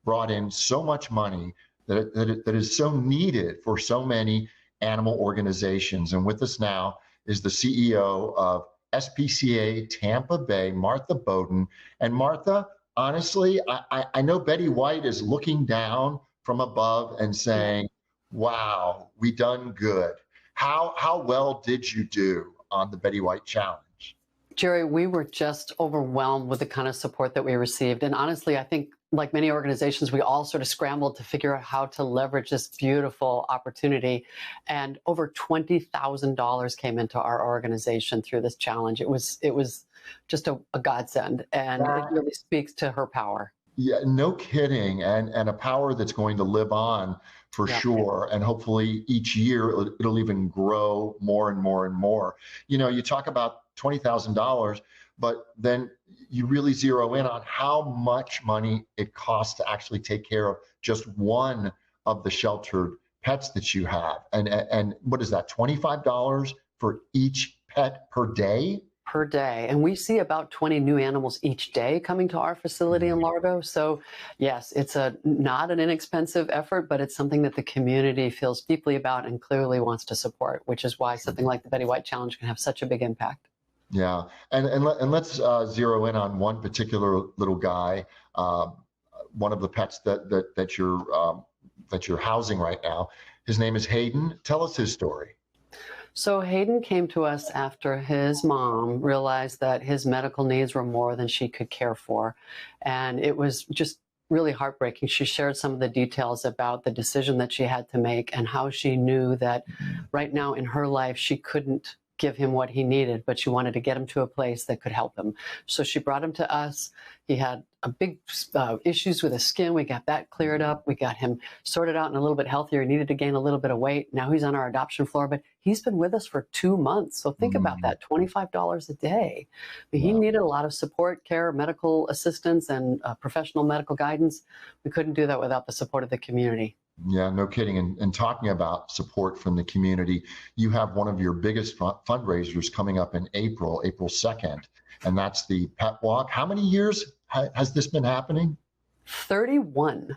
brought in so much money that is so needed for so many animal organizations. And with us now is the CEO of SPCA Tampa Bay, Martha Boden. And Martha, honestly, I know Betty White is looking down from above and saying, wow, we done good. How well did you do on the Betty White Challenge? Jerry, we were just overwhelmed with the kind of support that we received. And honestly, I think like many organizations, we all sort of scrambled to figure out how to leverage this beautiful opportunity. And over $20,000 came into our organization through this challenge. It was just a godsend, and it really speaks to her power. Yeah, no kidding. And a power that's going to live on for sure. And hopefully each year it'll even grow more and more and more. You know, you talk about $20,000, but then you really zero in on how much money it costs to actually take care of just one of the sheltered pets that you have. And what is that, $25 for each pet per day? Per day. And we see about 20 new animals each day coming to our facility in Largo. So yes, it's not an inexpensive effort, but it's something that the community feels deeply about and clearly wants to support, which is why something like the Betty White Challenge can have such a big impact. Yeah, and let's zero in on one particular little guy, one of the pets that you're housing right now. His name is Haden. Tell us his story. So Haden came to us after his mom realized that his medical needs were more than she could care for, and it was just really heartbreaking. She shared some of the details about the decision that she had to make and how she knew that right now in her life she couldn't give him what he needed, but she wanted to get him to a place that could help him. So she brought him to us. He had a big issues with his skin. We got that cleared up. We got him sorted out and a little bit healthier. He needed to gain a little bit of weight. Now he's on our adoption floor, but he's been with us for 2 months. So think about that, $25 a day. But he needed a lot of support, care, medical assistance, and professional medical guidance. We couldn't do that without the support of the community. Yeah, no kidding. And talking about support from the community, you have one of your biggest fundraisers coming up in April 2nd, and that's the Pet Walk. How many years has this been happening? 31.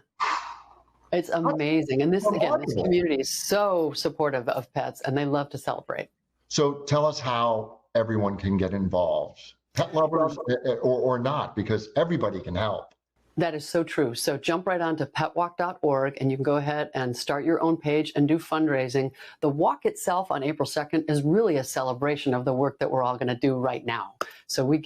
It's amazing. And this community is so supportive of pets, and they love to celebrate. So tell us how everyone can get involved, pet lovers or not, because everybody can help. That is so true. So jump right on to petwalk.org and you can go ahead and start your own page and do fundraising. The walk itself on April 2nd is really a celebration of the work that we're all going to do right now. So we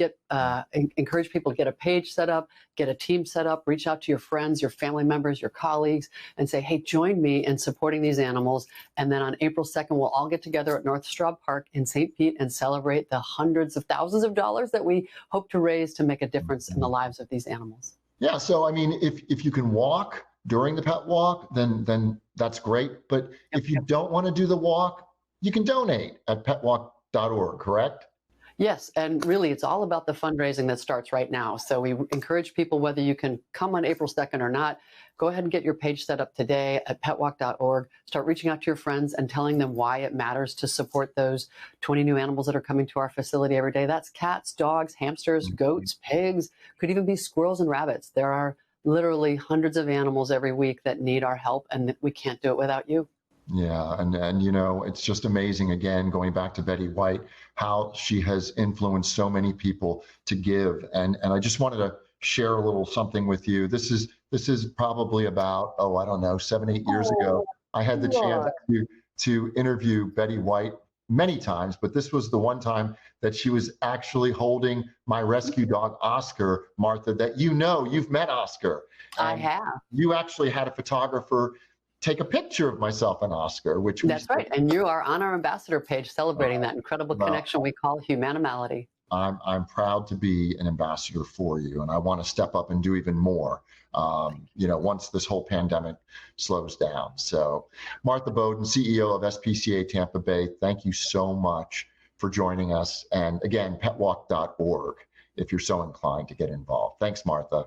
encourage people to get a page set up, get a team set up, reach out to your friends, your family members, your colleagues, and say, hey, join me in supporting these animals. And then on April 2nd, we'll all get together at North Straub Park in St. Pete and celebrate the hundreds of thousands of dollars that we hope to raise to make a difference in the lives of these animals. Yeah, so I mean, if you can walk during the pet walk, then that's great. But if you don't want to do the walk, you can donate at petwalk.org, correct? Yes, and really it's all about the fundraising that starts right now. So we encourage people, whether you can come on April 2nd or not, go ahead and get your page set up today at petwalk.org. Start reaching out to your friends and telling them why it matters to support those 20 new animals that are coming to our facility every day. That's cats, dogs, hamsters, goats, pigs, could even be squirrels and rabbits. There are literally hundreds of animals every week that need our help, and we can't do it without you. Yeah, and you know, it's just amazing, again, going back to Betty White, how she has influenced so many people to give. And I just wanted to share a little something with you. This is probably about, I don't know, 7-8 years ago. I had the chance to interview Betty White many times, but this was the one time that she was actually holding my rescue dog, Oscar, Martha, that you've met Oscar. I have. You actually had a photographer take a picture of myself and Oscar, which that's right. And you are on our ambassador page celebrating that incredible connection we call humanimality. I'm proud to be an ambassador for you, and I want to step up and do even more, once this whole pandemic slows down. So Martha Boden, CEO of SPCA Tampa Bay, thank you so much for joining us. And again, petwalk.org if you're so inclined to get involved. Thanks, Martha.